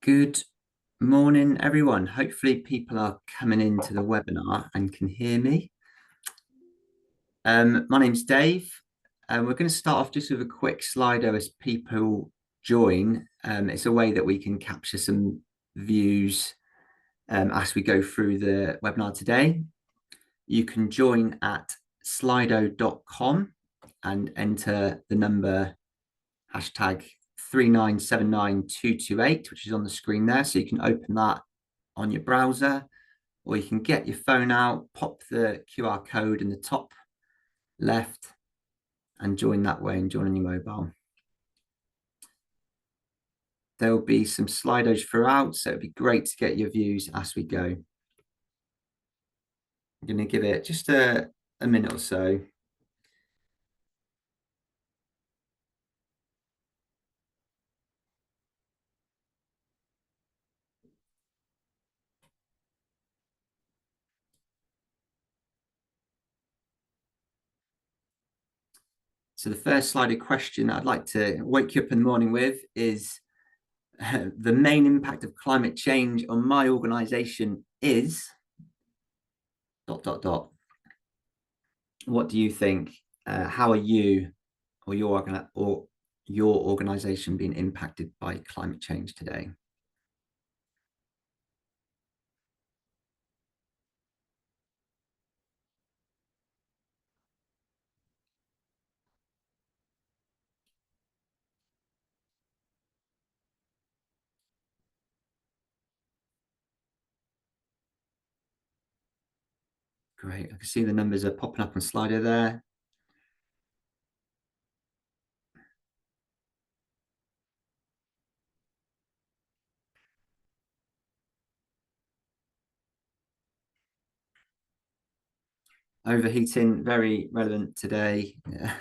Good morning, everyone. Hopefully, people are coming into the webinar and can hear me. My name's Dave. We're going to start off just with a quick Slido as people join. It's a way that we can capture some views as we go through the webinar today. You can join at slido.com and enter the number hashtag 3979228, which is on the screen there. So you can open that on your browser, or you can get your phone out, pop the QR code in the top left and join that way and join on your mobile. There will be some Slidos throughout, so it'd be great to get your views as we go. I'm going to give it just a minute or so. So the first Slido question I'd like to wake you up in the morning with is the main impact of climate change on my organization is ... What do you think? How are you or your organization being impacted by climate change today? Great. I can see the numbers are popping up on Slido there. Overheating, very relevant today.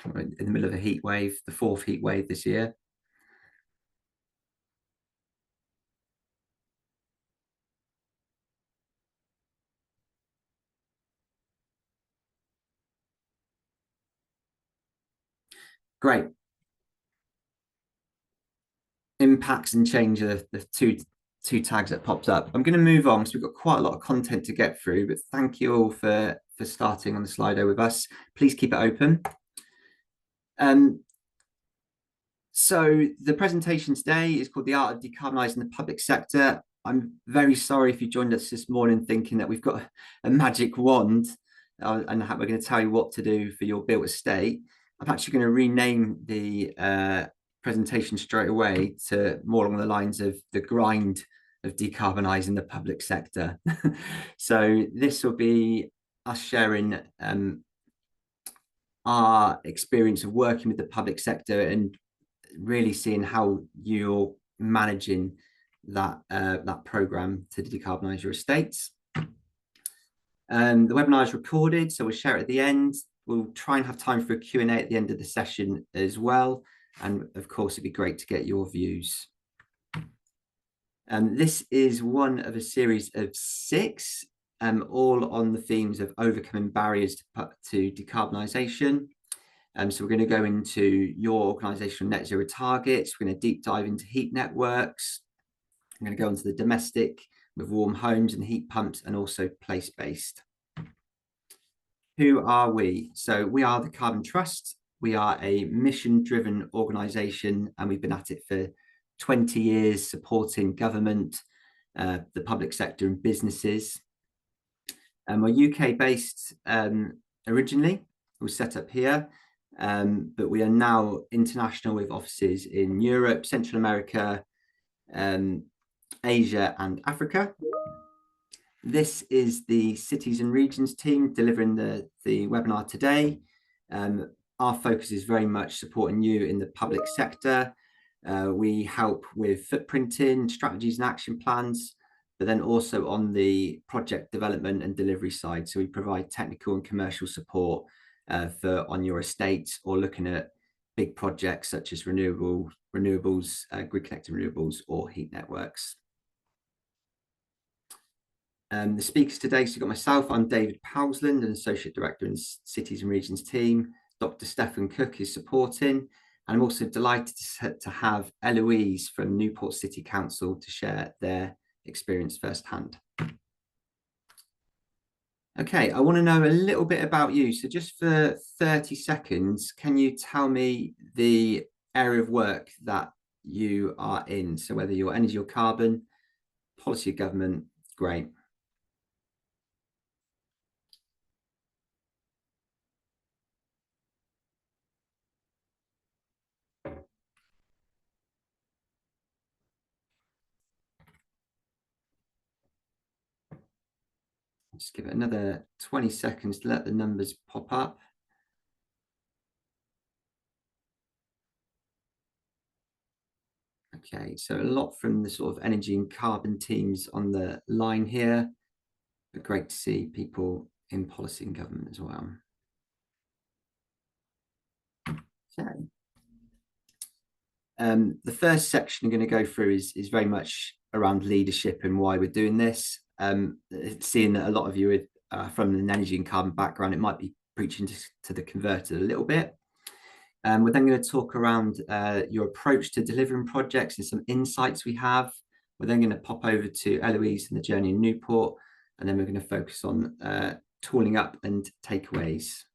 We're in the middle of a heat wave, the fourth heat wave this year. Great. Impacts and change are the two tags that popped up. I'm going to move on because we've got quite a lot of content to get through, but thank you all for starting on the Slido with us. Please keep it open. So the presentation today is called The Art of Decarbonising the Public Sector. I'm very sorry if you joined us this morning thinking that we've got a magic wand and we're going to tell you what to do for your built estate. I'm actually going to rename the presentation straight away to more along the lines of the grind of decarbonising the public sector. So this will be us sharing our experience of working with the public sector and really seeing how you're managing that program to decarbonise your estates. The webinar is recorded, so we'll share it at the end. We'll try and have time for a Q&A at the end of the session as well. And of course, it'd be great to get your views. This is one of a series of 6, all on the themes of overcoming barriers to decarbonisation. So we're going to go into your organisational net zero targets. We're going to deep dive into heat networks. I'm going to go into the domestic with warm homes and heat pumps, and also place-based. Who are we? So we are the Carbon Trust. We are a mission-driven organisation, and we've been at it for 20 years, supporting government, the public sector and businesses. We're UK-based originally. We were set up here. But we are now international with offices in Europe, Central America, Asia and Africa. This is the cities and regions team delivering the webinar today. Our focus is very much supporting you in the public sector. We help with footprinting, strategies and action plans, but then also on the project development and delivery side. So we provide technical and commercial support for on your estate, or looking at big projects such as renewables, grid connected renewables, or heat networks. The speakers today, so you've got myself, I'm David Powsland, an Associate Director in the Cities and Regions team. Dr. Stefan Cook is supporting. And I'm also delighted to have Eloise from Newport City Council to share their experience firsthand. Okay, I want to know a little bit about you. So just for 30 seconds, can you tell me the area of work that you are in? So whether you're energy or carbon, policy of government, great. Just give it another 20 seconds to let the numbers pop up. Okay, so a lot from the sort of energy and carbon teams on the line here, but great to see people in policy and government as well. Okay. The first section I'm going to go through is very much around leadership and why we're doing this. Seeing that a lot of you are from an energy and carbon background, it might be preaching to the converted a little bit. We're then going to talk around your approach to delivering projects and some insights we have. We're then going to pop over to Eloise and the journey in Newport, and then we're going to focus on tooling up and takeaways.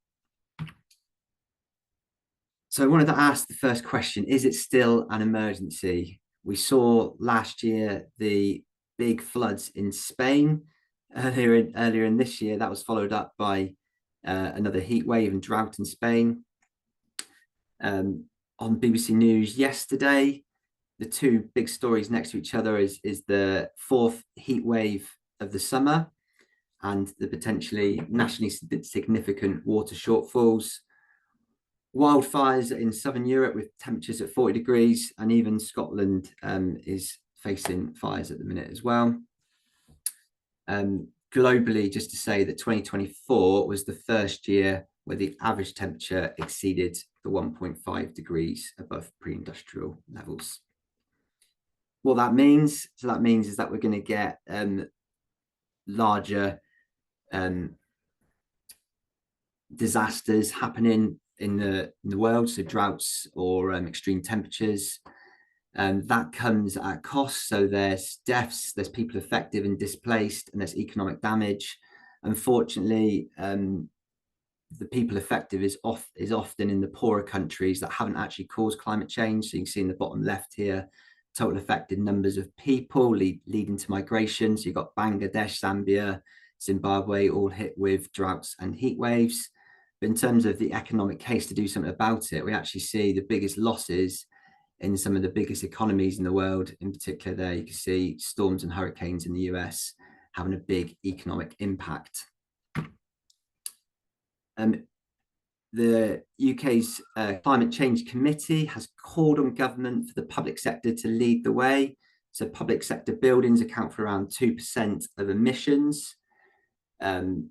So I wanted to ask the first question, is it still an emergency? We saw last year the big floods in Spain earlier in this year. That was followed up by another heat wave and drought in Spain. On BBC News yesterday, the two big stories next to each other is the fourth heat wave of the summer and the potentially nationally significant water shortfalls. Wildfires in southern Europe with temperatures at 40 degrees, and even Scotland is facing fires at the minute as well. Globally, just to say that 2024 was the first year where the average temperature exceeded the 1.5 degrees above pre-industrial levels. What that means, is that we're going to get larger disasters happening in the world, so droughts or extreme temperatures. That comes at a cost. So there's deaths, there's people affected and displaced, and there's economic damage. Unfortunately, the people affected is often in the poorer countries that haven't actually caused climate change. So you can see in the bottom left here, total affected numbers of people leading to migration. So you've got Bangladesh, Zambia, Zimbabwe, all hit with droughts and heat waves. But in terms of the economic case to do something about it, we actually see the biggest losses in some of the biggest economies in the world. In particular, there you can see storms and hurricanes in the US having a big economic impact. The UK's Climate Change Committee has called on government for the public sector to lead the way. So public sector buildings account for around 2% of emissions. And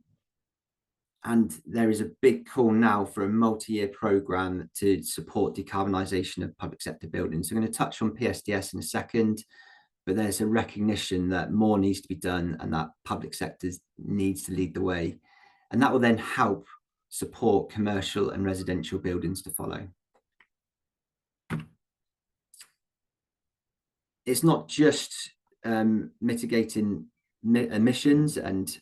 there is a big call now for a multi-year programme to support decarbonisation of public sector buildings. So I'm going to touch on PSDS in a second, but there's a recognition that more needs to be done and that public sectors needs to lead the way. And that will then help support commercial and residential buildings to follow. It's not just mitigating emissions and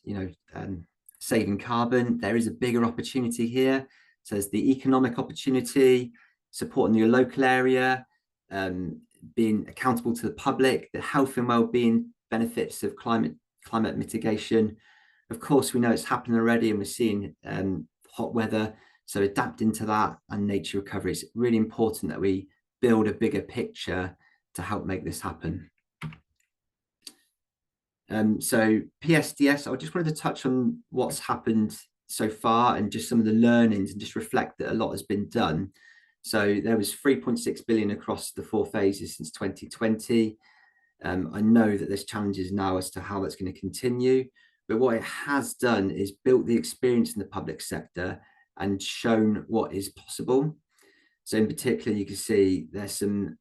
saving carbon. There is a bigger opportunity here. So there's the economic opportunity, supporting your local area, being accountable to the public, the health and well-being benefits of climate mitigation. Of course, we know it's happening already, and we're seeing hot weather. So adapting to that and nature recovery, it's really important that we build a bigger picture to help make this happen. So PSDS, I just wanted to touch on what's happened so far and just some of the learnings and just reflect that a lot has been done. So there was 3.6 billion across the 4 phases since 2020. I know that there's challenges now as to how that's going to continue, but what it has done is built the experience in the public sector and shown what is possible. So in particular, you can see there's some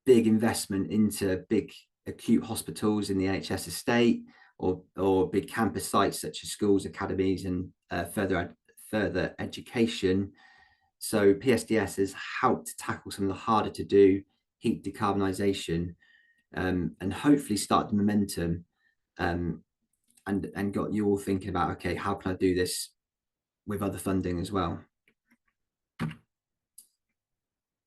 big investment into big acute hospitals in the NHS estate, or big campus sites such as schools, academies, and further education. So PSDS has helped tackle some of the harder to do heat decarbonisation, and hopefully start the momentum, and got you all thinking about, okay, how can I do this with other funding as well?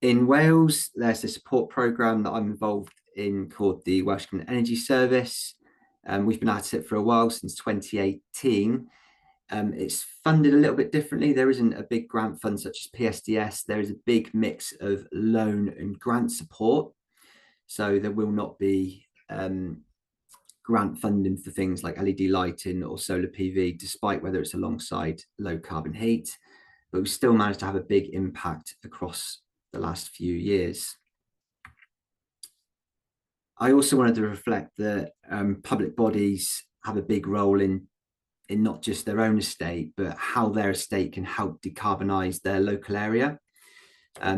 In Wales, there's a support programme that I'm involved in called the Welsh Government Energy Service. We've been at it for a while, since 2018. It's funded a little bit differently. There isn't a big grant fund such as PSDS. There is a big mix of loan and grant support. So there will not be grant funding for things like LED lighting or solar PV, despite whether it's alongside low carbon heat. But we still managed to have a big impact across the last few years. I also wanted to reflect that public bodies have a big role in not just their own estate, but how their estate can help decarbonise their local area.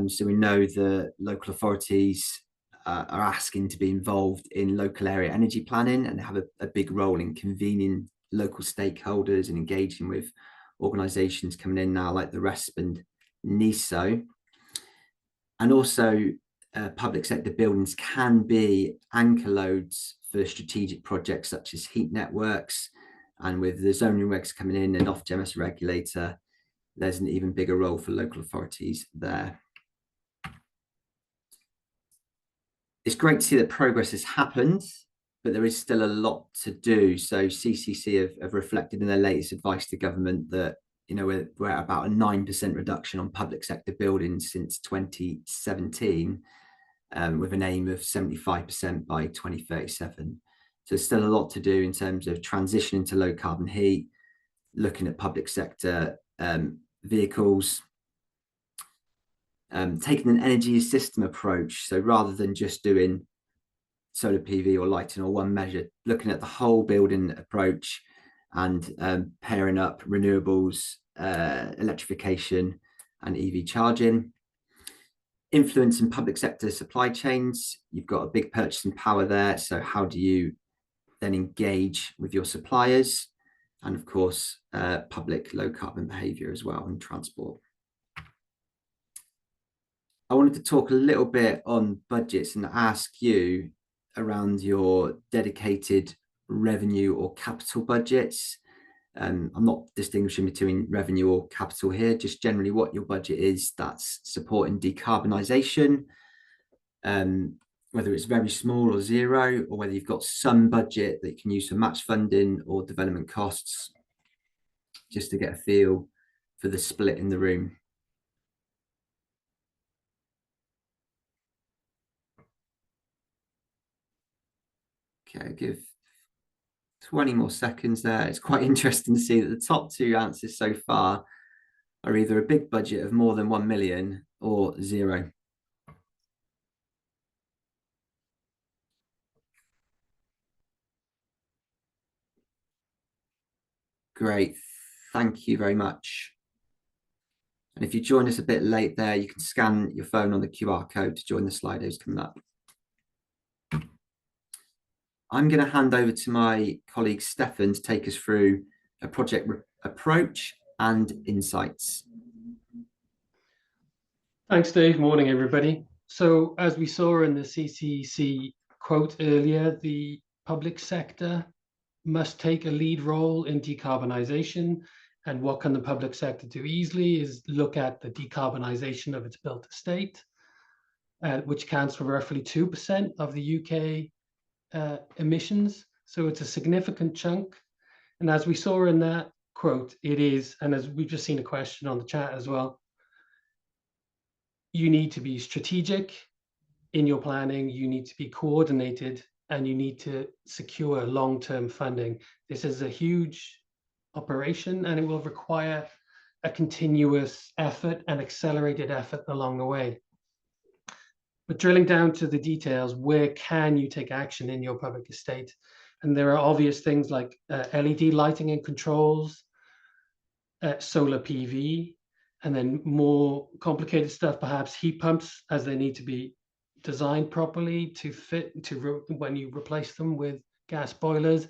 So we know that local authorities are asking to be involved in local area energy planning, and have a big role in convening local stakeholders and engaging with organisations coming in now, like the RESP and NESO. And also public sector buildings can be anchor loads for strategic projects such as heat networks. And with the zoning regs coming in and Ofgem as a regulator, there's an even bigger role for local authorities there. It's great to see that progress has happened, but there is still a lot to do. So CCC have reflected in their latest advice to government that, you know, we're at about a 9% reduction on public sector buildings since 2017, with an aim of 75% by 2037. So there's still a lot to do in terms of transitioning to low carbon heat, looking at public sector vehicles, taking an energy system approach. So rather than just doing solar PV or lighting or one measure, looking at the whole building approach and pairing up renewables, electrification and EV charging. Influencing public sector supply chains, you've got a big purchasing power there. So how do you then engage with your suppliers? And of course, public low carbon behaviour as well, and transport. I wanted to talk a little bit on budgets and ask you around your dedicated revenue or capital budgets. I'm not distinguishing between revenue or capital here, just generally what your budget is that's supporting decarbonisation, whether it's very small or zero, or whether you've got some budget that you can use for match funding or development costs, just to get a feel for the split in the room. Okay, give 20 more seconds there. It's quite interesting to see that the top two answers so far are either a big budget of more than 1 million or zero. Great, thank you very much. And if you join us a bit late there, you can scan your phone on the QR code to join the Slidos coming up. I'm going to hand over to my colleague Stefan to take us through a project approach and insights. Thanks, Dave. Morning, everybody. So as we saw in the CCC quote earlier, the public sector must take a lead role in decarbonisation. And what can the public sector do easily is look at the decarbonisation of its built estate, which counts for roughly 2% of the UK emissions. So it's a significant chunk. And as we saw in that quote, it is, and as we've just seen a question on the chat as well, you need to be strategic in your planning, you need to be coordinated, and you need to secure long-term funding. This is a huge operation, and it will require a continuous effort and accelerated effort along the way. But drilling down to the details, where can you take action in your public estate? And there are obvious things like LED lighting and controls, solar PV, and then more complicated stuff, perhaps heat pumps, as they need to be designed properly to fit when you replace them with gas boilers.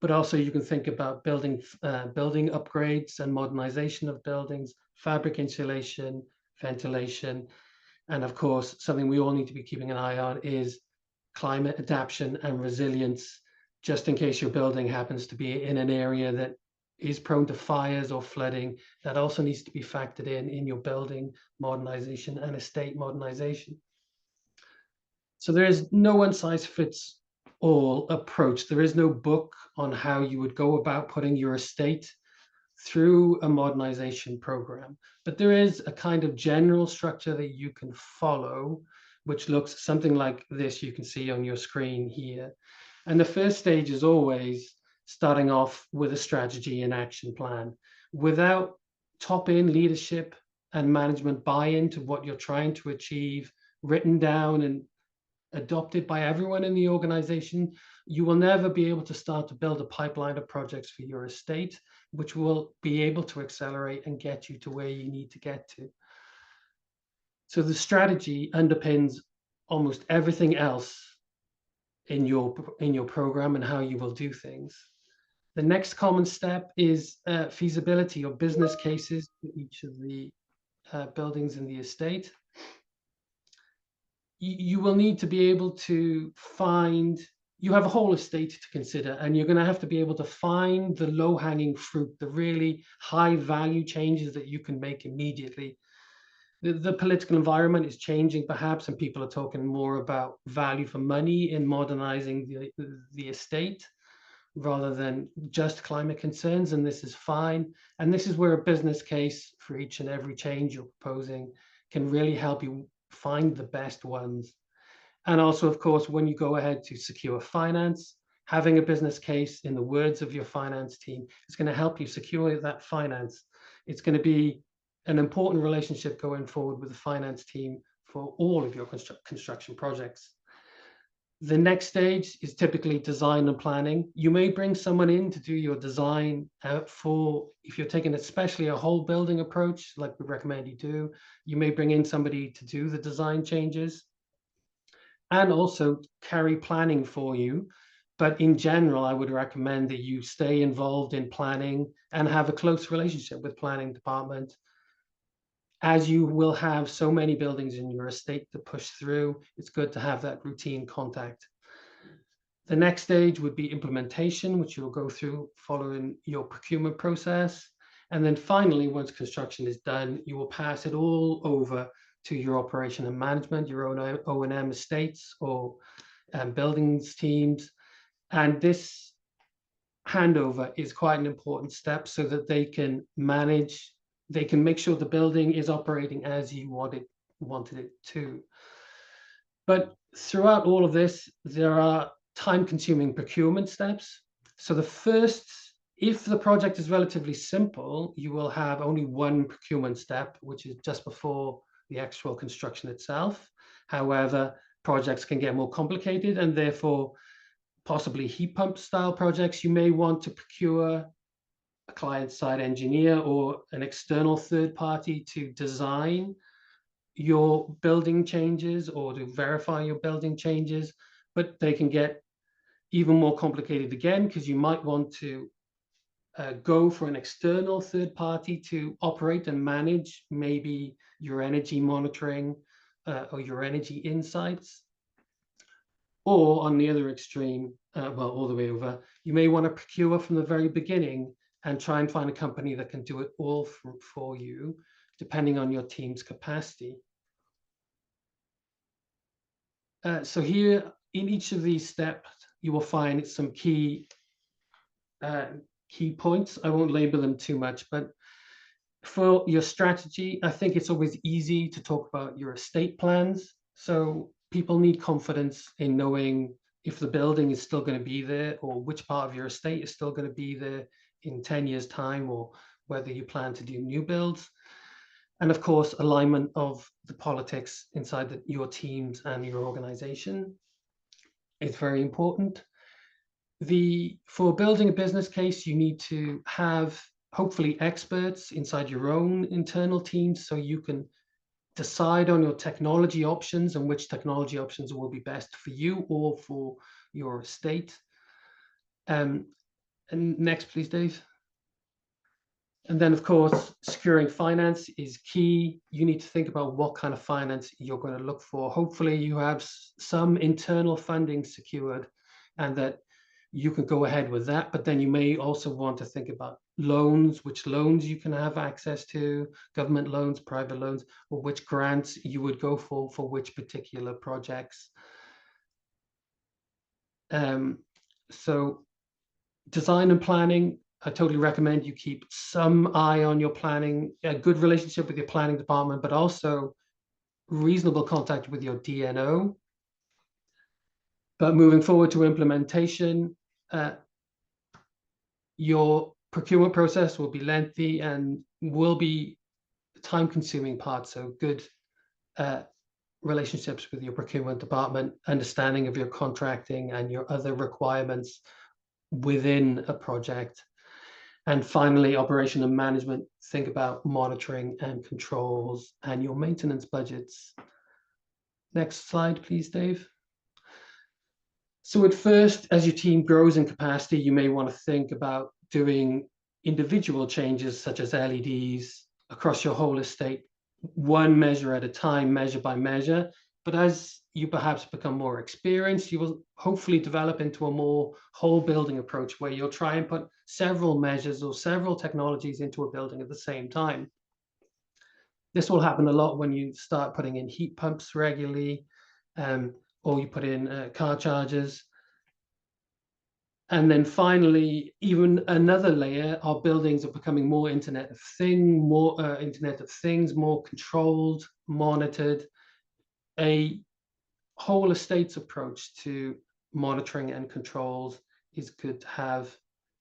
But also you can think about building upgrades and modernization of buildings, fabric insulation, ventilation, and of course, something we all need to be keeping an eye on is climate adaptation and resilience, just in case your building happens to be in an area that is prone to fires or flooding. That also needs to be factored in your building modernization and estate modernization. So there is no one size fits all approach. There is no book on how you would go about putting your estate through a modernization program, but there is a kind of general structure that you can follow, which looks something like this you can see on your screen here. And the first stage is always starting off with a strategy and action plan. Without top-in leadership and management buy-in to what you're trying to achieve, written down and adopted by everyone in the organization, you will never be able to start to build a pipeline of projects for your estate, which will be able to accelerate and get you to where you need to get to. So the strategy underpins almost everything else in your program and how you will do things. The next common step is feasibility or business cases for each of the buildings in the estate. You will need to be able to find, you have a whole estate to consider, and you're going to have to be able to find the low-hanging fruit, the really high-value changes that you can make immediately. The political environment is changing perhaps, and people are talking more about value for money in modernizing the estate rather than just climate concerns, and this is fine. And this is where a business case for each and every change you're proposing can really help you find the best ones. And also, of course, when you go ahead to secure finance, having a business case, in the words of your finance team, is going to help you secure that finance. It's going to be an important relationship going forward with the finance team for all of your construction projects. The next stage is typically design and planning. You may bring someone in to do your design for, if you're taking especially a whole building approach, like we recommend you do, you may bring in somebody to do the design changes and also carry planning for you. But in general, I would recommend that you stay involved in planning and have a close relationship with planning department. As you will have so many buildings in your estate to push through, it's good to have that routine contact. The next stage would be implementation, which you'll go through following your procurement process. And then finally, once construction is done, you will pass it all over to your operation and management, your own O&M estates or buildings teams. And this handover is quite an important step so that they can manage, they can make sure the building is operating as you wanted it to. But throughout all of this, there are time-consuming procurement steps. So the first, if the project is relatively simple, you will have only one procurement step, which is just before the actual construction itself. However, projects can get more complicated, and therefore possibly heat pump style projects, you may want to procure a client-side engineer or an external third party to design your building changes or to verify your building changes, but they can get even more complicated again because you might want to go for an external third party to operate and manage maybe your energy monitoring or your energy insights. Or on the other extreme, well, all the way over, you may want to procure from the very beginning and try and find a company that can do it all for you, depending on your team's capacity. So here, in each of these steps, you will find some key points. I won't label them too much, but for your strategy, I think it's always easy to talk about your estate plans. So people need confidence in knowing if the building is still going to be there or which part of your estate is still going to be there in 10 years' time, or whether you plan to do new builds. And of course, alignment of the politics inside your teams and your organization is very important. For building a business case, you need to have hopefully experts inside your own internal teams so you can decide on your technology options and which technology options will be best for you or for your estate. And next, please, Dave. And then, of course, securing finance is key. You need to think about what kind of finance you're going to look for. Hopefully, you have some internal funding secured and that you can go ahead with that. But then you may also want to think about loans, which loans you can have access to, government loans, private loans, or which grants you would go for which particular projects. So design and planning, I totally recommend you keep some eye on your planning, a good relationship with your planning department, but also reasonable contact with your DNO. But moving forward to implementation, your procurement process will be lengthy and will be time-consuming part. So good relationships with your procurement department, understanding of your contracting and your other requirements within a project. And finally, operation and management, think about monitoring and controls and your maintenance budgets. Next slide, please, Dave. So at first, as your team grows in capacity, you may want to think about doing individual changes such as LEDs across your whole estate, one measure at a time, measure by measure. But as you perhaps become more experienced, you will hopefully develop into a more whole building approach where you'll try and put several measures or several technologies into a building at the same time. This will happen a lot when you start putting in heat pumps regularly, or you put in car chargers. And then finally, even another layer, our buildings are becoming more Internet of Things, more controlled, monitored. A whole estates approach to monitoring and controls is good to have,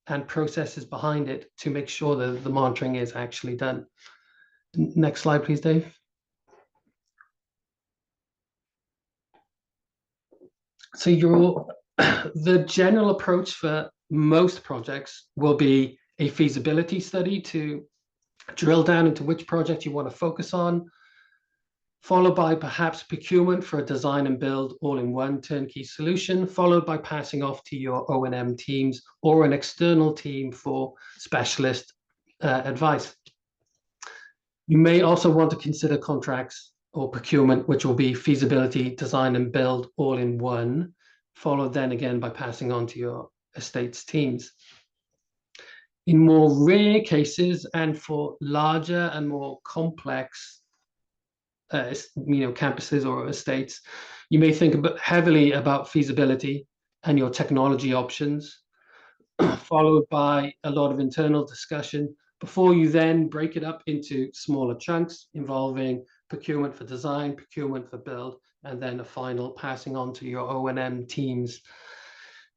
and processes behind it to make sure that the monitoring is actually done. Next slide, please, Dave. So the general approach for most projects will be a feasibility study to drill down into which project you want to focus on, followed by perhaps procurement for a design and build all-in-one turnkey solution, followed by passing off to your O&M teams or an external team for specialist advice. You may also want to consider contracts or procurement, which will be feasibility, design and build all in one, followed then again by passing on to your estates teams. In more rare cases and for larger and more complex campuses or estates, you may think heavily about feasibility and your technology options, followed by a lot of internal discussion before you then break it up into smaller chunks involving procurement for design, procurement for build, and then a final passing on to your O&M teams.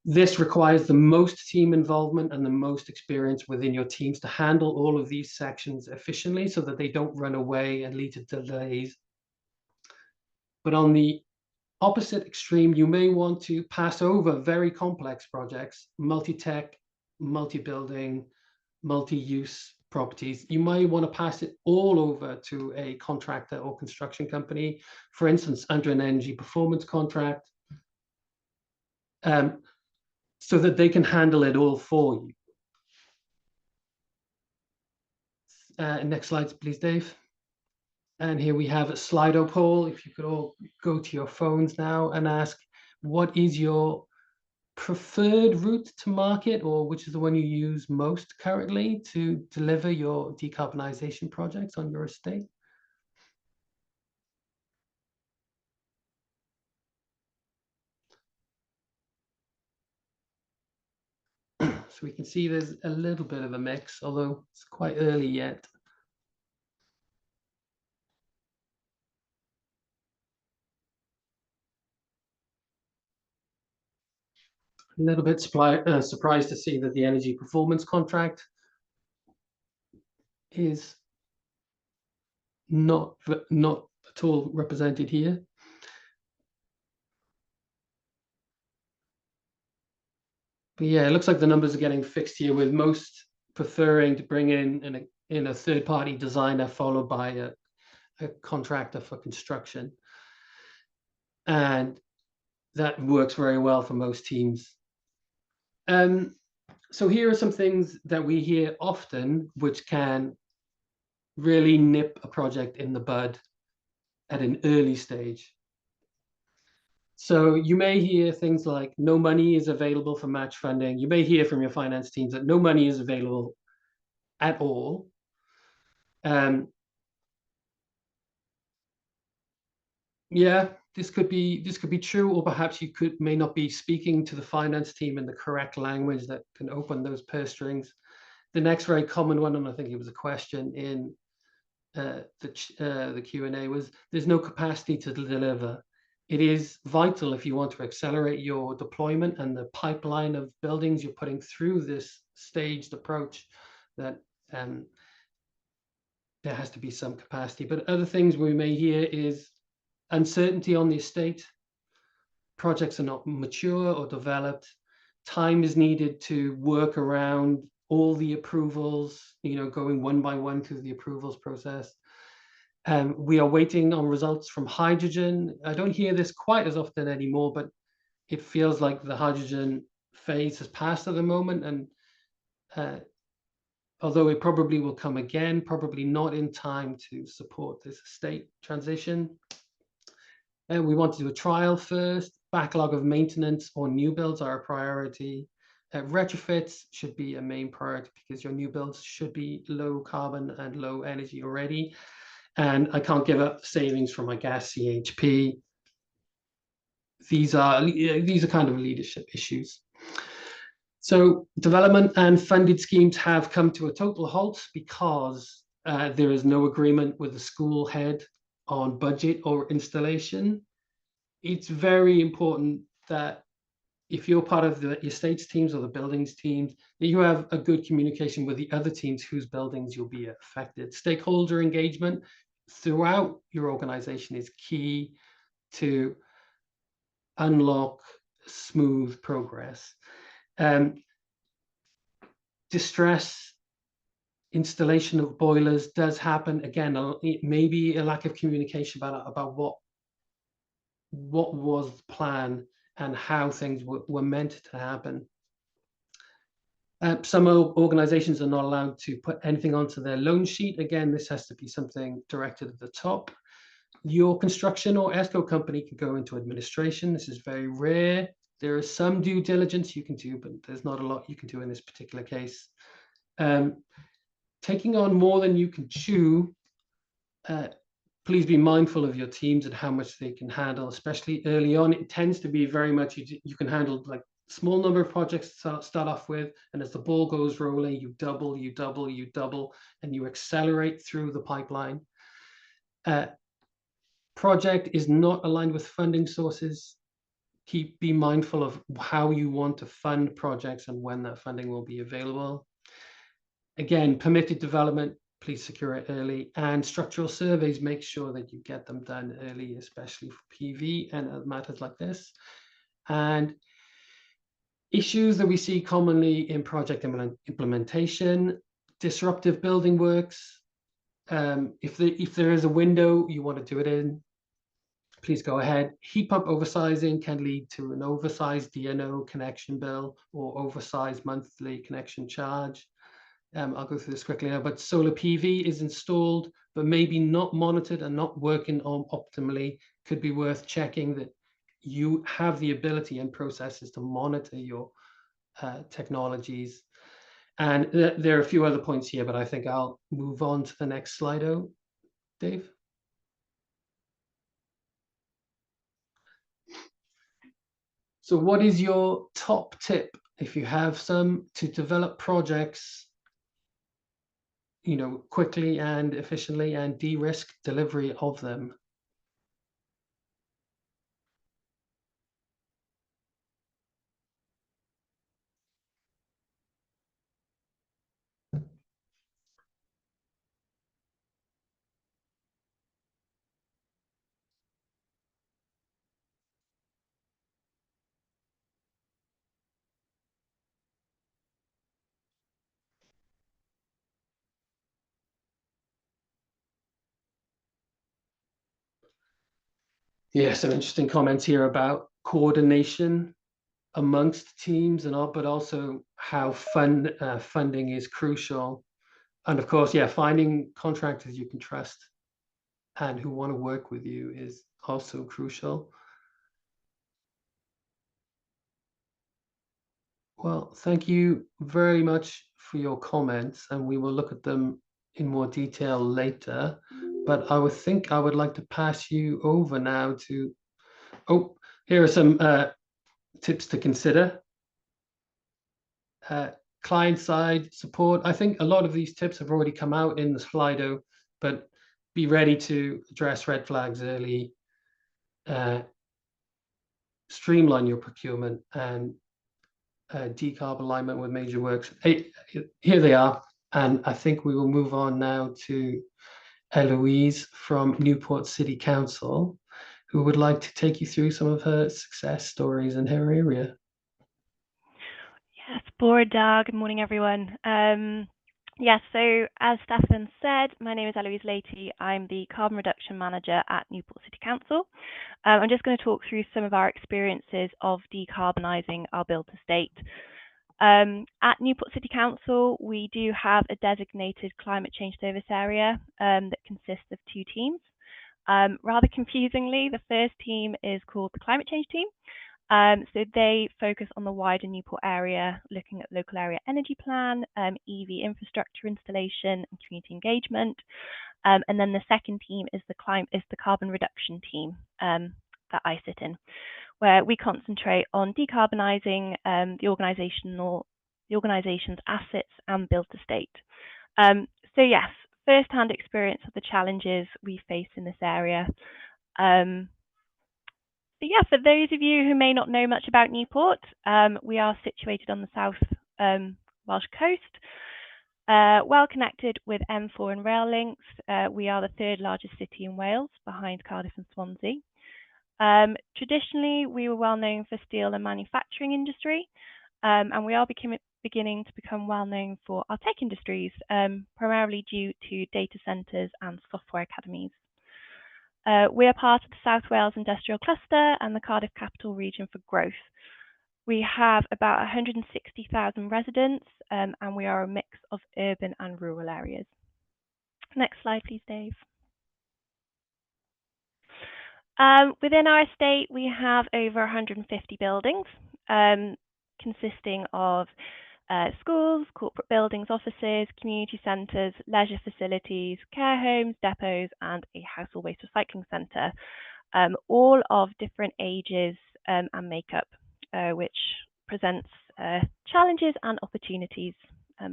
This requires the most team involvement and the most experience within your teams to handle all of these sections efficiently so that they don't run away and lead to delays. But on the opposite extreme, you may want to pass over very complex projects, multi-tech, multi-building, multi-use properties. You might want to pass it all over to a contractor or construction company, for instance, under an energy performance contract, so that they can handle it all for you. Next slide, please, Dave. And here we have a Slido poll. If you could all go to your phones now and ask, what is your preferred route to market, or which is the one you use most currently to deliver your decarbonisation projects on your estate? So we can see there's a little bit of a mix, although it's quite early yet. A little bit surprised to see that the energy performance contract is not at all represented here. But yeah, it looks like the numbers are getting fixed here, with most preferring to bring in a third-party designer followed by a contractor for construction. And that works very well for most teams. So here are some things that we hear often, which can really nip a project in the bud at an early stage. So you may hear things like no money is available for match funding. You may hear from your finance teams that no money is available at all. Yeah, this could be true, or perhaps you may not be speaking to the finance team in the correct language that can open those purse strings. The next very common one, and I think it was a question in the Q&A, was there's no capacity to deliver. It is vital if you want to accelerate your deployment and the pipeline of buildings you're putting through this staged approach, that there has to be some capacity. But other things we may hear is uncertainty on the estate. Projects are not mature or developed. Time is needed to work around all the approvals, going one by one through the approvals process. We are waiting on results from hydrogen. I don't hear this quite as often anymore, but it feels like the hydrogen phase has passed at the moment. And although it probably will come again, probably not in time to support this estate transition. And we want to do a trial first. Backlog of maintenance or new builds are a priority. Retrofits should be a main priority because your new builds should be low carbon and low energy already. And I can't give up savings from my gas CHP. These are kind of leadership issues. So development and funded schemes have come to a total halt because there is no agreement with the school head on budget or installation. It's very important that if you're part of the estates teams or the buildings teams, that you have a good communication with the other teams whose buildings you'll be affected. Stakeholder engagement throughout your organization is key to unlock smooth progress. Distress installation of boilers does happen. Again, it may be a lack of communication about what was the plan and how things were meant to happen. Some organizations are not allowed to put anything onto their loan sheet. Again, this has to be something directed at the top. Your construction or ESCO company can go into administration. This is very rare. There is some due diligence you can do, but there's not a lot you can do in this particular case. Taking on more than you can chew, please be mindful of your teams and how much they can handle, especially early on. It tends to be very much, you can handle like small number of projects to start off with, and as the ball goes rolling, you double, and you accelerate through the pipeline. Project is not aligned with funding sources. Be mindful of how you want to fund projects and when that funding will be available. Again, permitted development, please secure it early, and structural surveys, make sure that you get them done early, especially for PV and other matters like this. And issues that we see commonly in project implementation, disruptive building works. If there is a window you want to do it in, please go ahead. Heat pump oversizing can lead to an oversized DNO connection bill or oversized monthly connection charge. I'll go through this quickly now, but solar PV is installed, but maybe not monitored and not working optimally. Could be worth checking that you have the ability and processes to monitor your technologies. And there are a few other points here, but I think I'll move on to the next slide, Dave. So what is your top tip, if you have some, to develop projects quickly and efficiently and de-risk delivery of them? Yeah, some interesting comments here about coordination amongst teams and all, but also how funding is crucial. And of course, yeah, finding contractors you can trust and who want to work with you is also crucial. Well, thank you very much for your comments, and we will look at them in more detail later. But I would think I would like to pass you over now to, oh, here are some tips to consider. Client-side support. I think a lot of these tips have already come out in the Slido, but be ready to address red flags early, streamline your procurement, and decarb alignment with major works. Here they are, and I think we will move on now to Eloise from Newport City Council, who would like to take you through some of her success stories in her area. Yes, Borda. Good morning, everyone. Yes, so as Stefan said, my name is Eloise Leahy. I'm the Carbon Reduction Manager at Newport City Council. I'm just going to talk through some of our experiences of decarbonising our built estate. At Newport City Council, we do have a designated climate change service area that consists of 2 teams. Rather confusingly, the first team is called the Climate Change Team. So they focus on the wider Newport area, looking at local area energy plan, EV infrastructure installation, and community engagement. And then the second team is the carbon reduction team that I sit in, where we concentrate on decarbonising the organisation's assets and built estate. So yes, first-hand experience of the challenges we face in this area. But yeah, for those of you who may not know much about Newport, we are situated on the south Welsh coast, well connected with M4 and rail links. We are the 3rd largest city in Wales, behind Cardiff and Swansea. Traditionally, we were well known for steel and manufacturing industry, and we are beginning to become well known for our tech industries, primarily due to data centres and software academies. We are part of the South Wales Industrial Cluster and the Cardiff Capital Region for Growth. We have about 160,000 residents, and we are a mix of urban and rural areas. Next slide, please, Dave. Within our estate, we have over 150 buildings, consisting of schools, corporate buildings, offices, community centres, leisure facilities, care homes, depots, and a household waste recycling centre, all of different ages and makeup, which presents challenges and opportunities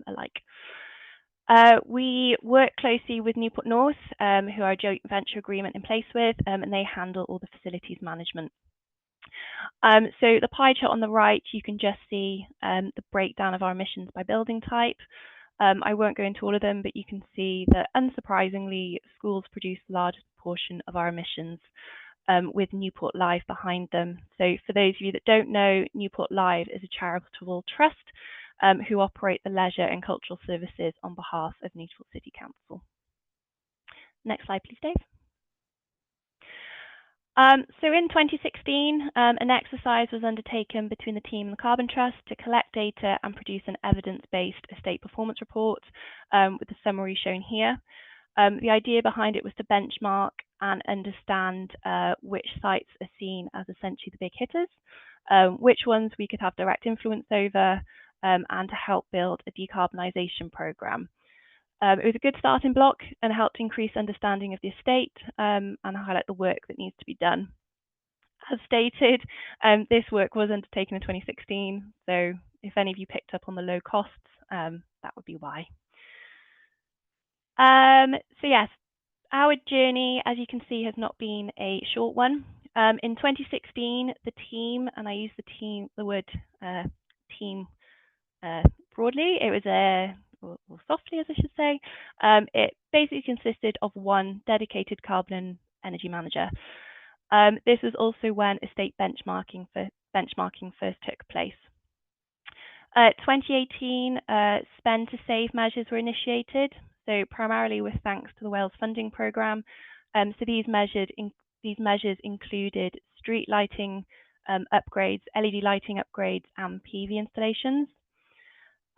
alike. We work closely with Newport North, who are a joint venture agreement in place with, and they handle all the facilities management. So the pie chart on the right, you can just see the breakdown of our emissions by building type. I won't go into all of them, but you can see that unsurprisingly, schools produce the largest proportion of our emissions, with Newport Live behind them. So for those of you that don't know, Newport Live is a charitable trust who operate the leisure and cultural services on behalf of Newport City Council. Next slide, please, Dave. So in 2016, an exercise was undertaken between the team and the Carbon Trust to collect data and produce an evidence-based estate performance report with the summary shown here. The idea behind it was to benchmark and understand which sites are seen as essentially the big hitters, which ones we could have direct influence over, and to help build a decarbonisation programme. It was a good starting block and helped increase understanding of the estate and highlight the work that needs to be done. As stated, this work was undertaken in 2016, so if any of you picked up on the low costs, that would be why. So yes, our journey, as you can see, has not been a short one. In 2016, the team, and I use the word team broadly, it was or softly, as I should say, it basically consisted of one dedicated carbon energy manager. This was also when estate benchmarking first took place. 2018, spend to save measures were initiated, so primarily with thanks to the Wales funding programme. So these measures included street lighting upgrades, LED lighting upgrades, and PV installations.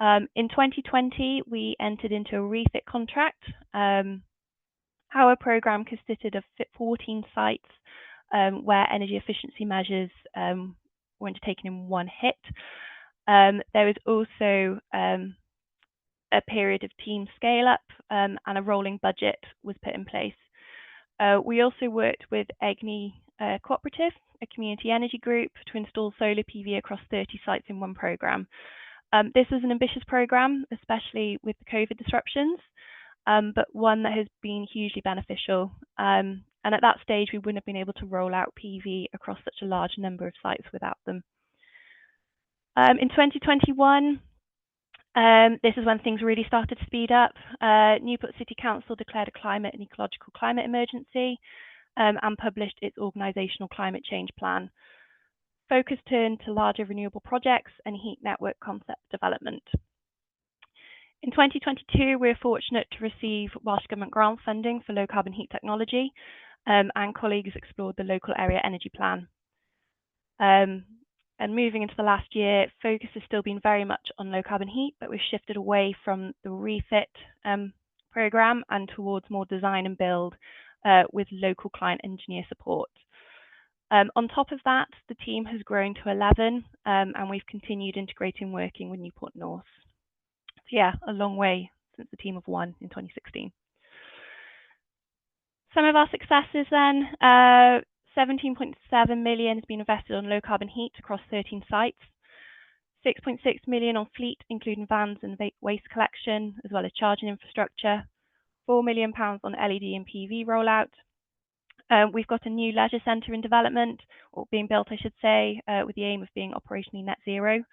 In 2020, we entered into a refit contract. Our program consisted of 14 sites where energy efficiency measures were undertaken in one hit. There was also a period of team scale up and a rolling budget was put in place. We also worked with EGNI Cooperative, a community energy group, to install solar PV across 30 sites in one program. This was an ambitious program, especially with the COVID disruptions, but one that has been hugely beneficial. And at that stage, we wouldn't have been able to roll out PV across such a large number of sites without them. In 2021, this is when things really started to speed up. Newport City Council declared a climate and ecological climate emergency and published its organisational climate change plan. Focus turned to larger renewable projects and heat network concept development. In 2022, we were fortunate to receive Welsh Government grant funding for low carbon heat technology, and colleagues explored the local area energy plan. And moving into the last year, focus has still been very much on low carbon heat, but we've shifted away from the refit programme and towards more design and build with local client engineer support. On top of that, the team has grown to 11 and we've continued integrating working with Newport North. So yeah, a long way since the team of 1 in 2016. Some of our successes then, 17.7 million has been invested on low carbon heat across 13 sites, 6.6 million on fleet, including vans and waste collection, as well as charging infrastructure, £4 million on LED and PV rollout. We've got a new leisure centre in development, or being built, I should say, with the aim of being operationally net zero.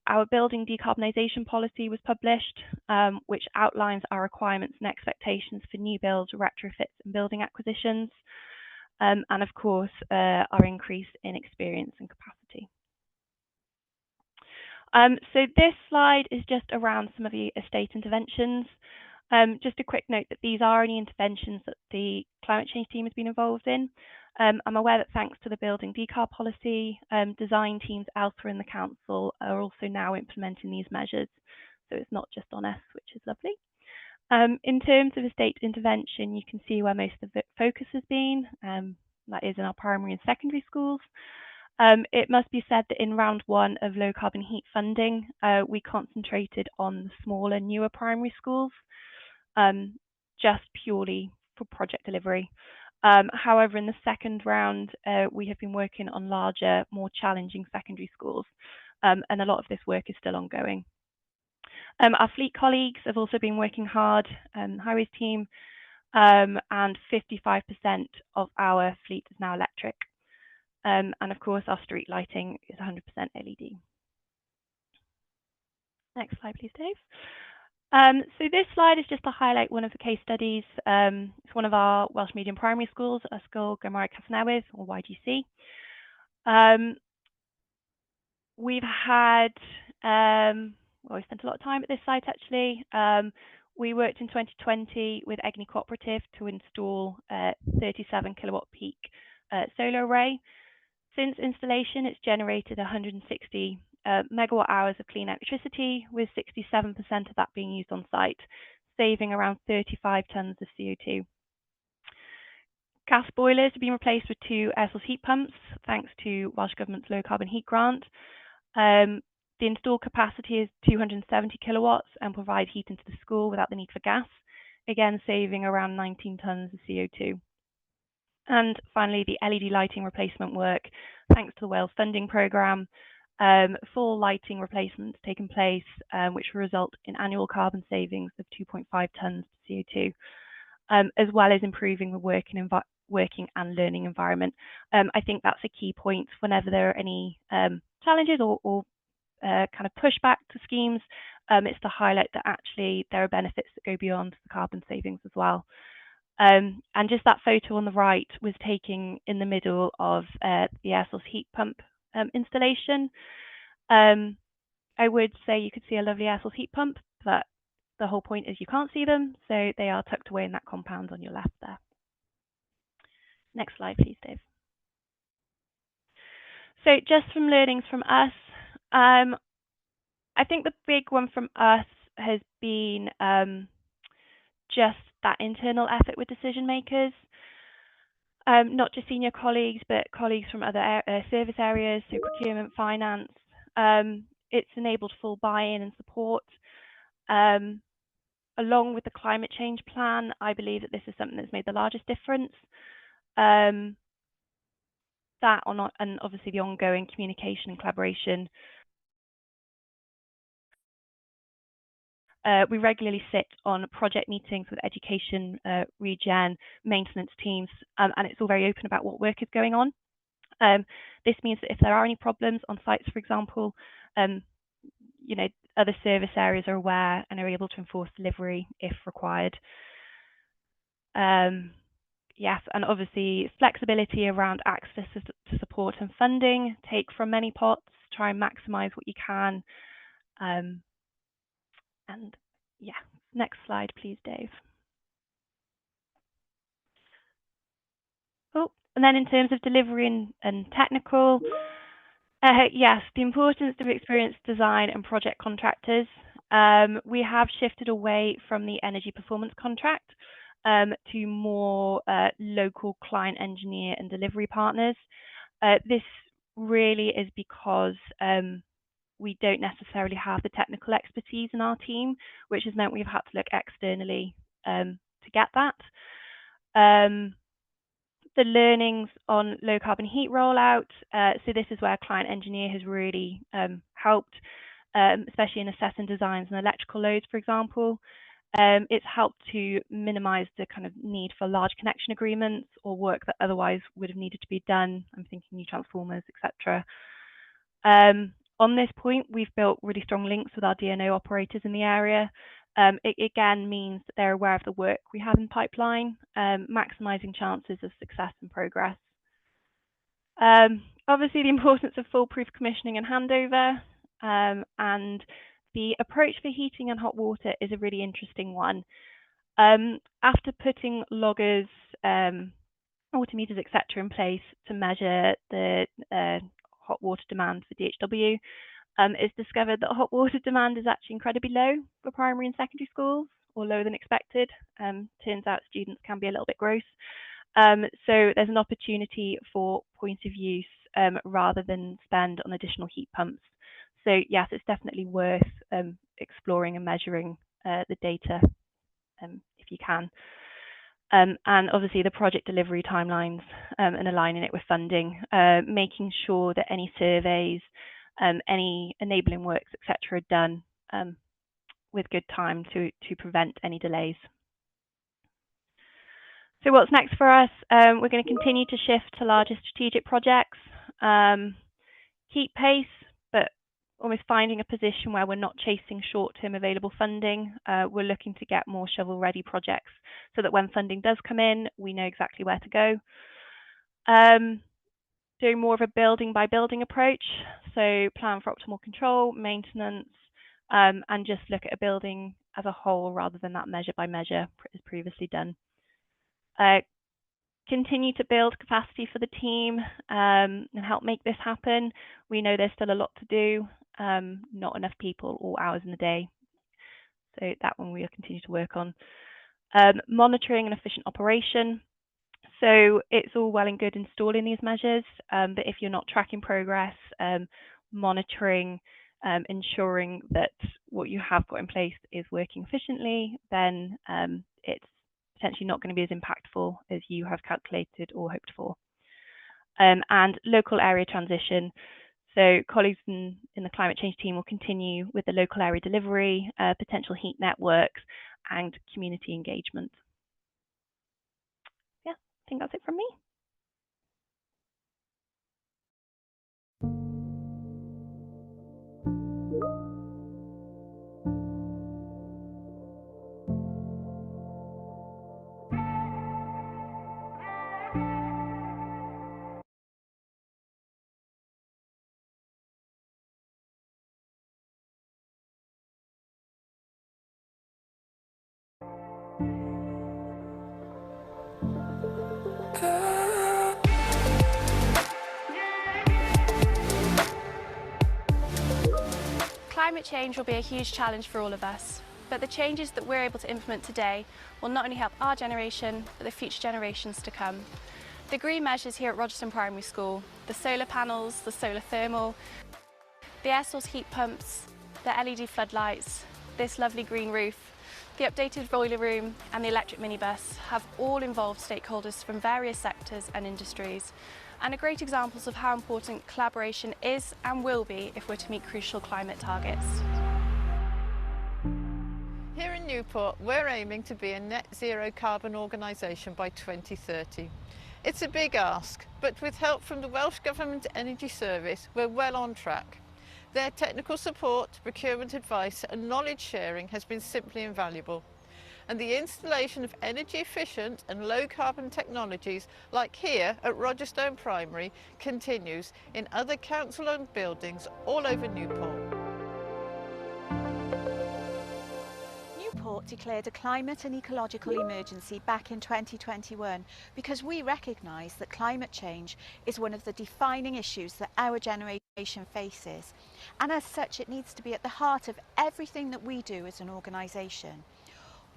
Our building decarbonisation policy was published, which outlines our requirements and expectations for new builds, retrofits and building acquisitions, and of course, our increase in experience and capacity. So this slide is just around some of the estate interventions. Just a quick note that these are only interventions that the climate change team has been involved in. I'm aware that thanks to the building decarb policy, design teams elsewhere in the council are also now implementing these measures. So it's not just on us, which is lovely. In terms of estate intervention, you can see where most of the focus has been. That is in our primary and secondary schools. It must be said that in round 1 of low carbon heat funding, we concentrated on the smaller, newer primary schools, just purely for project delivery. However, in the second round, we have been working on larger, more challenging secondary schools, and a lot of this work is still ongoing. Our fleet colleagues have also been working hard, highways team, and 55% of our fleet is now electric. And of course, our street lighting is 100% LED. Next slide, please, Dave. So this slide is just to highlight one of the case studies. It's one of our Welsh medium primary schools, Ysgol Gymraeg Casnewydd, or YGC. We've had, well, we spent a lot of time at this site actually. We worked in 2020 with EGNI Cooperative to install a 37 kilowatt peak solar array. Since installation, it's generated 160 megawatt hours of clean electricity, with 67% of that being used on site, saving around 35 tonnes of CO2. Gas boilers have been replaced with 2 air source heat pumps, thanks to Welsh Government's low carbon heat grant. The installed capacity is 270 kilowatts and provide heat into the school without the need for gas, again saving around 19 tonnes of CO2. And finally, the LED lighting replacement work, thanks to the Wales funding programme. Full lighting replacements taken place, which will result in annual carbon savings of 2.5 tonnes of CO2, as well as improving the working and learning environment. I think that's a key point whenever there are any challenges or kind of pushback to schemes. It's to highlight that actually there are benefits that go beyond the carbon savings as well. And just that photo on the right was taken in the middle of the air source heat pump installation. I would say you could see a lovely air source heat pump, but the whole point is you can't see them, so they are tucked away in that compound on your left there. Next slide, please, Dave. So just from learnings from us, I think the big one from us has been just that internal effort with decision makers, not just senior colleagues, but colleagues from other service areas, so procurement, finance. It's enabled full buy-in and support. Along with the climate change plan, I believe that this is something that's made the largest difference. That or not, and obviously the ongoing communication and collaboration. We regularly sit on project meetings with education, regen, maintenance teams, and it's all very open about what work is going on. This means that if there are any problems on sites, for example, you know, other service areas are aware and are able to enforce delivery if required. Yes, and obviously flexibility around access to support and funding, take from many pots, try and maximize what you can. And yeah, next slide, please, Dave. Oh, and then in terms of delivery and technical, yes, the importance of experienced design and project contractors. We have shifted away from the energy performance contract to more local client engineer and delivery partners. This really is because we don't necessarily have the technical expertise in our team, which has meant we've had to look externally to get that. The learnings on low carbon heat rollout. So this is where client engineer has really helped, especially in assessing designs and electrical loads, for example. It's helped to minimize the kind of need for large connection agreements or work that otherwise would have needed to be done. I'm thinking new transformers, etc. On this point, we've built really strong links with our DNO operators in the area. It again means that they're aware of the work we have in pipeline, maximizing chances of success and progress. Obviously, the importance of foolproof commissioning and handover, and the approach for heating and hot water is a really interesting one. After putting loggers, water meters, etc., in place to measure the hot water demand for DHW, it's discovered that hot water demand is actually incredibly low for primary and secondary schools, or lower than expected. Turns out students can be a little bit gross. So there's an opportunity for point of use rather than spend on additional heat pumps. So yes, it's definitely worth exploring and measuring the data if you can. And obviously the project delivery timelines and aligning it with funding, making sure that any surveys, any enabling works, etc., are done with good time to prevent any delays. So what's next for us? We're going to continue to shift to larger strategic projects, keep pace, but almost finding a position where we're not chasing short-term available funding. We're looking to get more shovel-ready projects so that when funding does come in, we know exactly where to go. Doing more of a building-by-building approach, so plan for optimal control, maintenance, and just look at a building as a whole rather than that measure-by-measure as previously done. Continue to build capacity for the team and help make this happen. We know there's still a lot to do, not enough people or hours in the day. So that one we'll continue to work on. Monitoring and efficient operation. So it's all well and good installing these measures, but if you're not tracking progress, monitoring, ensuring that what you have got in place is working efficiently, then it's potentially not going to be as impactful as you have calculated or hoped for. And local area transition. So colleagues in the climate change team will continue with the local area delivery, potential heat networks, and community engagement. Yeah, I think that's it from me. Good. Climate change will be a huge challenge for all of us, but the changes that we're able to implement today will not only help our generation, but the future generations to come. The green measures here at Rogerstone Primary School, the solar panels, the solar thermal, the air source heat pumps, the LED floodlights, this lovely green roof, the updated boiler room and the electric minibus have all involved stakeholders from various sectors and industries, and are great examples of how important collaboration is and will be if we're to meet crucial climate targets. Here in Newport, we're aiming to be a net zero carbon organisation by 2030. It's a big ask, but with help from the Welsh Government Energy Service, we're well on track. Their technical support, procurement advice and knowledge sharing has been simply invaluable. And the installation of energy efficient and low carbon technologies like here at Rogerstone Primary continues in other council owned buildings all over Newport. Newport declared a climate and ecological emergency back in 2021 because we recognise that climate change is one of the defining issues that our generation faces, and as such it needs to be at the heart of everything that we do as an organisation.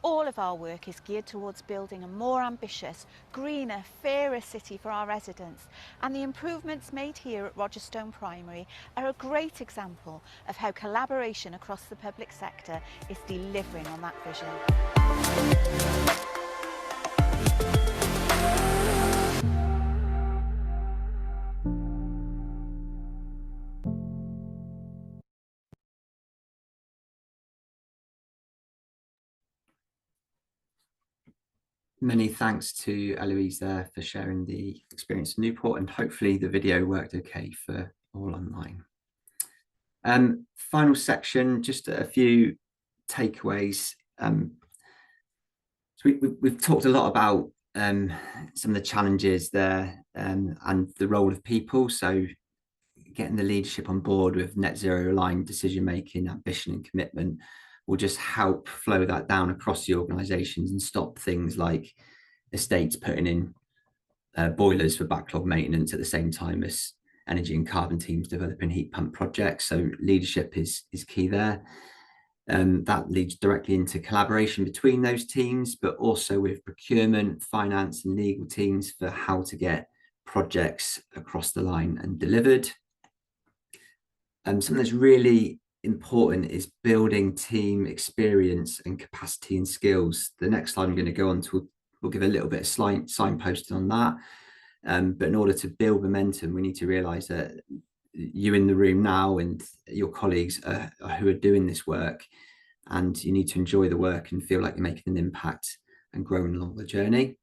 All of our work is geared towards building a more ambitious, greener, fairer city for our residents, and the improvements made here at Rogerstone Primary are a great example of how collaboration across the public sector is delivering on that vision. Many thanks to Eloise there for sharing the experience of Newport, and hopefully the video worked okay for all online. Final section, just a few takeaways. So we've talked a lot about some of the challenges there and the role of people. So getting the leadership on board with net zero aligned decision making, ambition and commitment will just help flow that down across the organisations and stop things like estates putting in boilers for backlog maintenance at the same time as energy and carbon teams developing heat pump projects. So leadership is key there. That leads directly into collaboration between those teams, but also with procurement, finance and legal teams for how to get projects across the line and delivered. Something that's really important is building team experience and capacity and skills. The next slide I'm going to go on to will give a little bit of signposting on that. But in order to build momentum, we need to realise that you in the room now and your colleagues who are doing this work, and you need to enjoy the work and feel like you're making an impact and growing along the journey.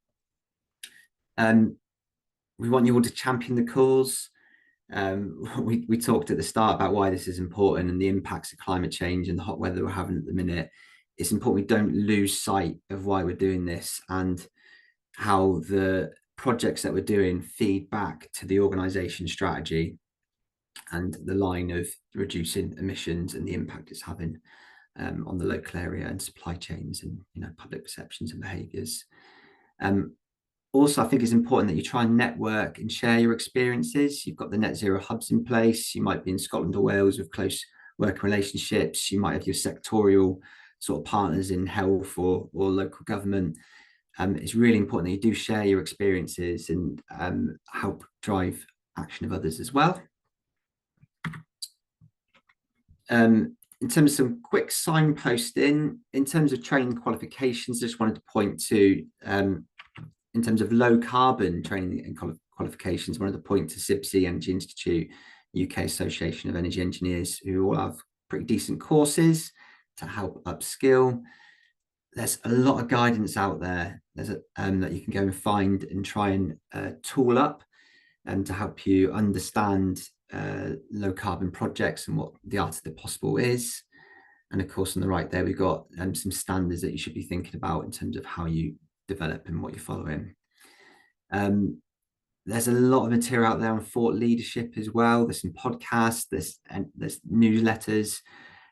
We want you all to champion the cause. We talked at the start about why this is important and the impacts of climate change and the hot weather we're having at the minute. It's important we don't lose sight of why we're doing this and how the projects that we're doing feed back to the organisation strategy and the line of reducing emissions and the impact it's having on the local area and supply chains and public perceptions and behaviours. Also, I think it's important that you try and network and share your experiences. You've got the net zero hubs in place. You might be in Scotland or Wales with close working relationships. You might have your sectorial sort of partners in health or local government. It's really important that you do share your experiences and help drive action of others as well. In terms of some quick signposting, in terms of training qualifications, I just wanted to point to in terms of low carbon training and qualifications, I wanted to point to CIBSE Energy Institute, UK Association of Energy Engineers, who all have pretty decent courses to help upskill. There's a lot of guidance out there that you can go and find and try and tool up and to help you understand low carbon projects and what the art of the possible is. And of course, on the right there, we've got some standards that you should be thinking about in terms of how you develop and what you're following. There's a lot of material out there on thought leadership as well. There's some podcasts, there's newsletters,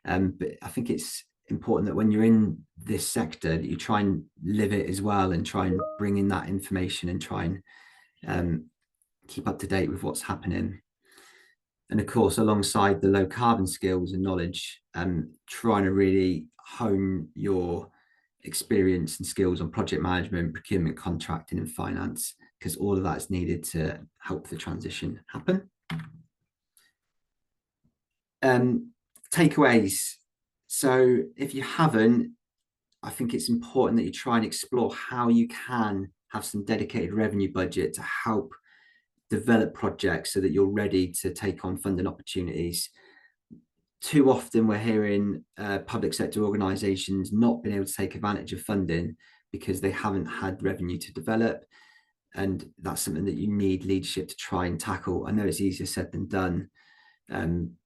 but I think it's important that when you're in this sector that you try and live it as well and try and bring in that information and try and keep up to date with what's happening. And of course, alongside the low carbon skills and knowledge, trying to really hone your experience and skills on project management, procurement, contracting, and finance, because all of that is needed to help the transition happen. Takeaways. So if you haven't, I think it's important that you try and explore how you can have some dedicated revenue budget to help develop projects so that you're ready to take on funding opportunities. Too often we're hearing public sector organisations not being able to take advantage of funding because they haven't had revenue to develop. And that's something that you need leadership to try and tackle. I know it's easier said than done,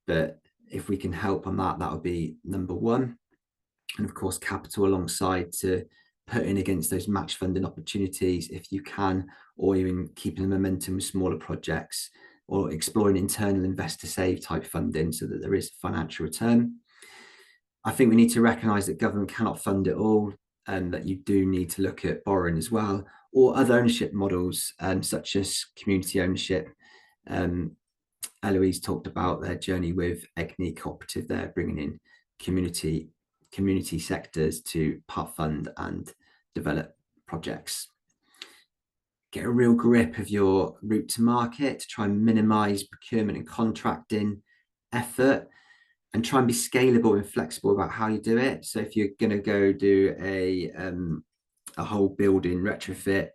but if we can help on that, that would be number one. And of course, capital alongside to put in against those match funding opportunities if you can, or even keeping the momentum with smaller projects, or exploring internal investor save type funding so that there is financial return. I think we need to recognise that government cannot fund it all, and that you do need to look at borrowing as well, or other ownership models, such as community ownership. Eloise talked about their journey with EGNI Cooperative there, bringing in community sectors to part fund and develop projects. Get a real grip of your route to market to try and minimize procurement and contracting effort, and try and be scalable and flexible about how you do it. So if you're going to go do a whole building retrofit,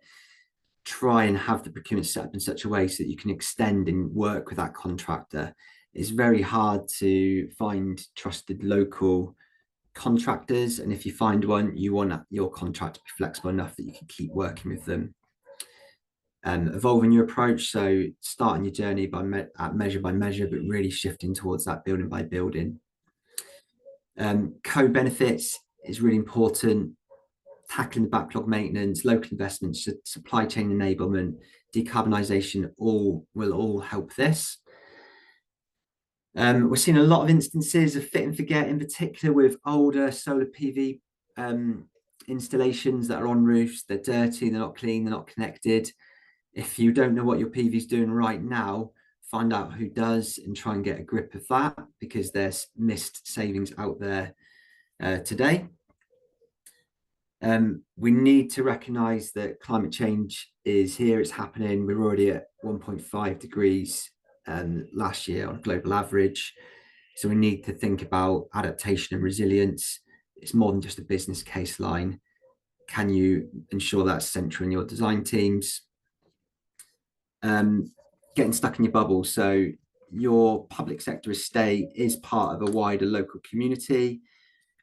try and have the procurement set up in such a way so that you can extend and work with that contractor. It's very hard to find trusted local contractors, and if you find one, you want your contract to be flexible enough that you can keep working with them. Evolving your approach, so starting your journey at measure by measure, but really shifting towards that building by building. Co-benefits is really important. Tackling the backlog maintenance, local investments, supply chain enablement, decarbonisation will all help this. We're seeing a lot of instances of fit and forget, in particular with older solar PV installations that are on roofs. They're dirty, they're not clean, they're not connected. If you don't know what your PV is doing right now, find out who does and try and get a grip of that, because there's missed savings out there today. We need to recognise that climate change is here, it's happening. We're already at 1.5 degrees last year on a global average. So we need to think about adaptation and resilience. It's more than just a business case line. Can you ensure that's central in your design teams? Getting stuck in your bubble. So your public sector estate is part of a wider local community.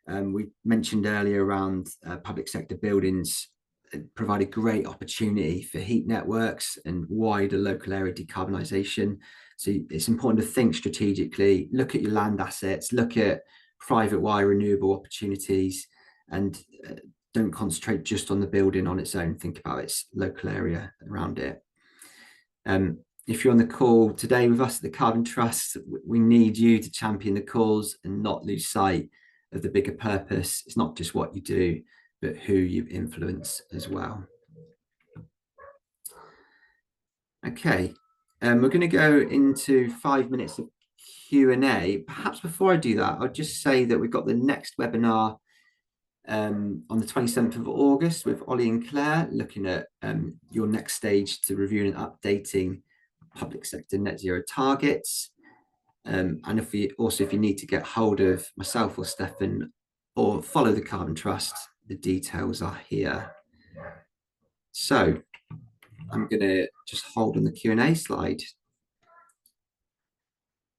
We mentioned earlier around public sector buildings provide a great opportunity for heat networks and wider local area decarbonisation. So it's important to think strategically, look at your land assets, look at private wire renewable opportunities, and don't concentrate just on the building on its own. Think about its local area around it. If you're on the call today with us at the Carbon Trust, we need you to champion the cause and not lose sight of the bigger purpose. It's not just what you do, but who you influence as well. Okay, we're going to go into 5 minutes of Q&A. Perhaps before I do that, I'll just say that we've got the next webinar on the 27th of August with Ollie and Claire, looking at your next stage to reviewing and updating public sector net zero targets. And if you need to get hold of myself or Stefan or follow the Carbon Trust, the details are here. So I'm going to just hold on the Q&A slide.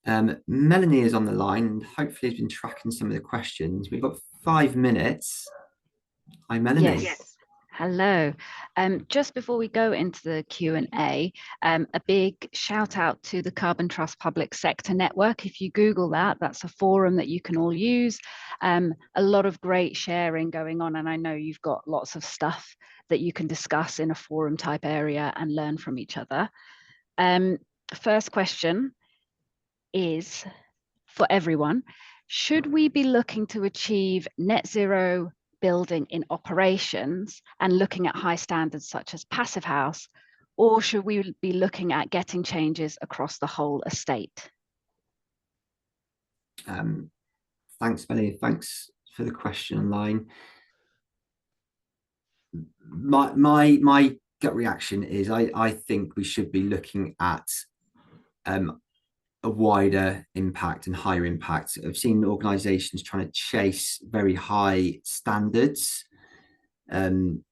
Melanie is on the line and hopefully has been tracking some of the questions. We've got 5 minutes. Hi, Melanie. Yes. Hello. Just before we go into the Q&A, a big shout out to the Carbon Trust Public Sector Network. If you Google that, that's a forum that you can all use. A lot of great sharing going on, and I know you've got lots of stuff that you can discuss in a forum type area and learn from each other. First question is for everyone. Should we be looking to achieve net zero building in operations and looking at high standards such as passive house, or should we be looking at getting changes across the whole estate? Thanks, Melanie. Thanks for the question online. My gut reaction is I think we should be looking at a wider impact and higher impact. I've seen organisations trying to chase very high standards and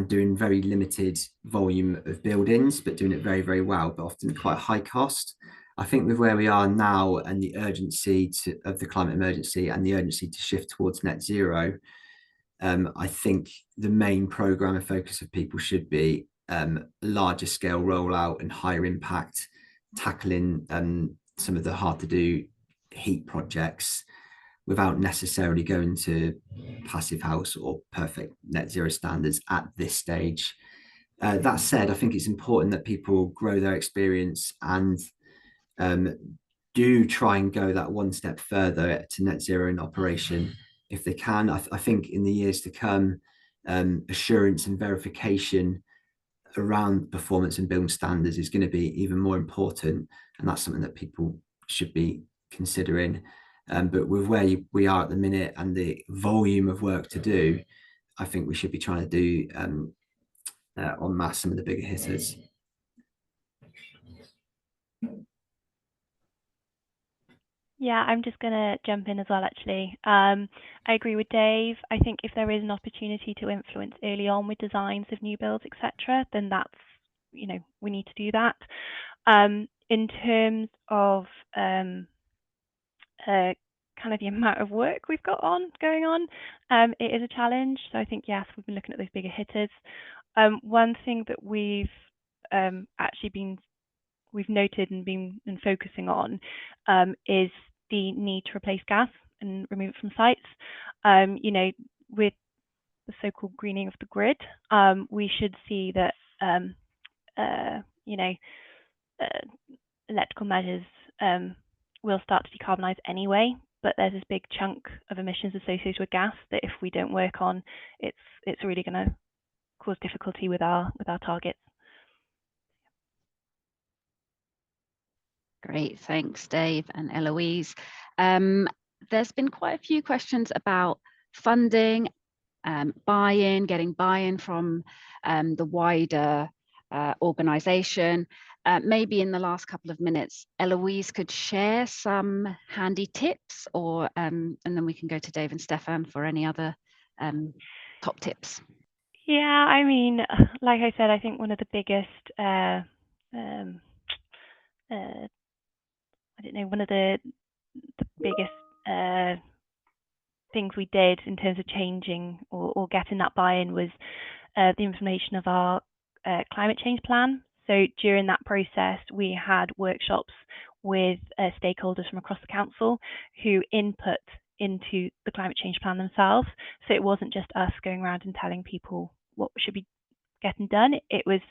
doing very limited volume of buildings, but doing it very, very well, but often at quite a high cost. I think with where we are now and the urgency of the climate emergency and the urgency to shift towards net zero, I think the main programme and focus of people should be larger scale rollout and higher impact, tackling some of the hard to do heat projects without necessarily going to passive house or perfect net zero standards at this stage. That said, I think it's important that people grow their experience and do try and go that one step further to net zero in operation if they can. I think in the years to come, assurance and verification around performance and building standards is going to be even more important, and that's something that people should be considering. But with where we are at the minute and the volume of work to do, I think we should be trying to do en masse some of the bigger hitters. Yeah, I'm just going to jump in as well, actually. I agree with Dave. I think if there is an opportunity to influence early on with designs of new builds, etc., then that's, we need to do that. In terms of kind of the amount of work we've got going on, it is a challenge. So I think, yes, we've been looking at those bigger hitters. One thing that we've we've noted and been focusing on is the need to replace gas and remove it from sites. With the so-called greening of the grid, we should see that electrical measures will start to decarbonise anyway, but there's this big chunk of emissions associated with gas that if we don't work on, it's really going to cause difficulty with our targets. Great, thanks, Dave and Eloise. There's been quite a few questions about funding, buy-in, getting buy-in from the wider organisation. Maybe in the last couple of minutes, Eloise could share some handy tips, or and then we can go to Dave and Stefan for any other top tips. Yeah, I mean, like I said, I think one of the biggest one of the biggest things we did in terms of changing or getting that buy-in was the implementation of our climate change plan. So during that process, we had workshops with stakeholders from across the council who input into the climate change plan themselves. So it wasn't just us going around and telling people what should be getting done. It was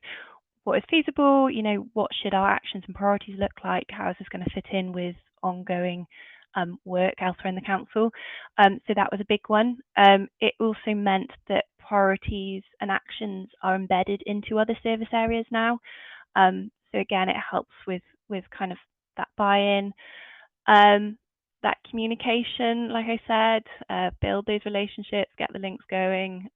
what is feasible, what should our actions and priorities look like? How is this going to fit in with ongoing work elsewhere in the council? So that was a big one. It also meant that priorities and actions are embedded into other service areas now. So again, it helps with kind of that buy-in. That communication, like I said, build those relationships, get the links going.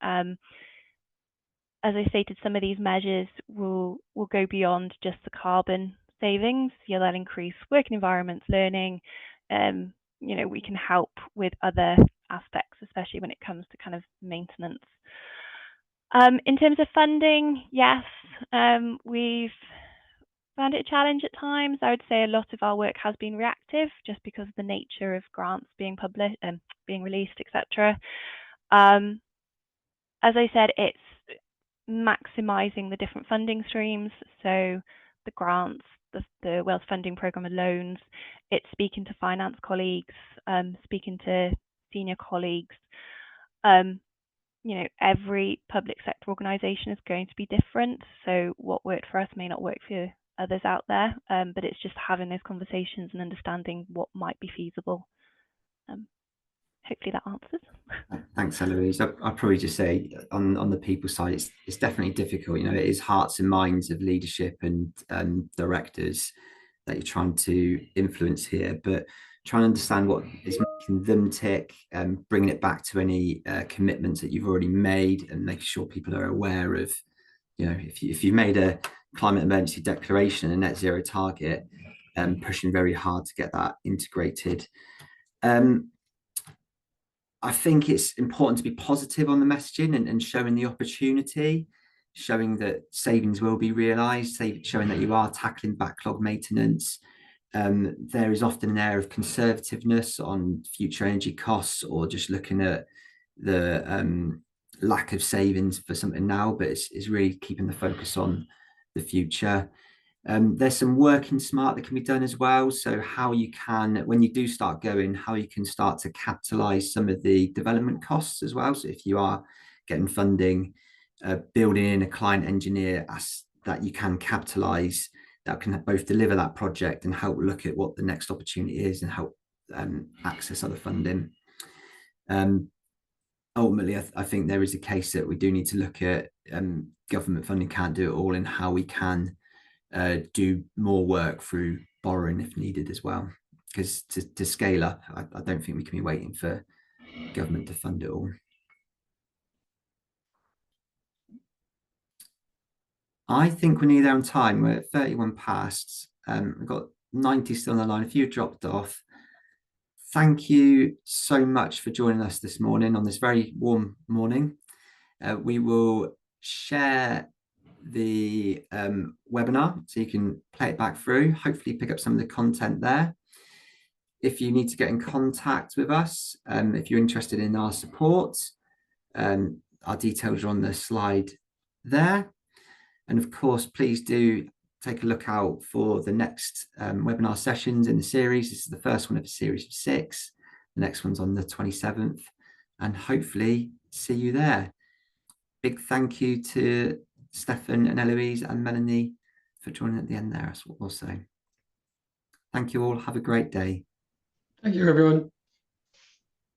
As I stated, some of these measures will go beyond just the carbon savings. They'll increase working environments, learning. We can help with other aspects, especially when it comes to kind of maintenance. In terms of funding, yes, we've found it a challenge at times. I would say a lot of our work has been reactive just because of the nature of grants being published and being released, etc. As I said, it's maximising the different funding streams. So the grants, the Wales Funding Programme of loans, it's speaking to finance colleagues, speaking to senior colleagues. Every public sector organisation is going to be different. So what worked for us may not work for others out there, but it's just having those conversations and understanding what might be feasible. Hopefully that answers. Thanks, Eloise. I'd probably just say on the people side, it's definitely difficult. It is hearts and minds of leadership and directors that you're trying to influence here. But trying to understand what is making them tick, bringing it back to any commitments that you've already made, and making sure people are aware of, you know, if you've made a climate emergency declaration and a net zero target, pushing very hard to get that integrated. I think it's important to be positive on the messaging and showing the opportunity, showing that savings will be realised, showing that you are tackling backlog maintenance. There is often an air of conservativeness on future energy costs, or just looking at the lack of savings for something now, but it's really keeping the focus on the future. There's some working smart that can be done as well. So how you can, when you do start going, how you can start to capitalize some of the development costs as well. So if you are getting funding, building in a client engineer that you can capitalize, that can both deliver that project and help look at what the next opportunity is and help access other funding. Ultimately, I think there is a case that we do need to look at government funding can't do it all, and how we can do more work through borrowing if needed as well. Because to scale up, I don't think we can be waiting for government to fund it all. I think we're nearly there on time. We're at 31 past. We've got 90 still on the line. If you dropped off, thank you so much for joining us this morning on this very warm morning. We will share the webinar so you can play it back through, hopefully pick up some of the content there. If you need to get in contact with us, if you're interested in our support, our details are on the slide there. And of course, please do take a look out for the next webinar sessions in the series. This is the first one of a series of 6. The next one's on the 27th, and hopefully see you there. Big thank you to Stefan and Eloise and Melanie for joining at the end there, as we'll say. Thank you all. Have a great day. Thank you, everyone.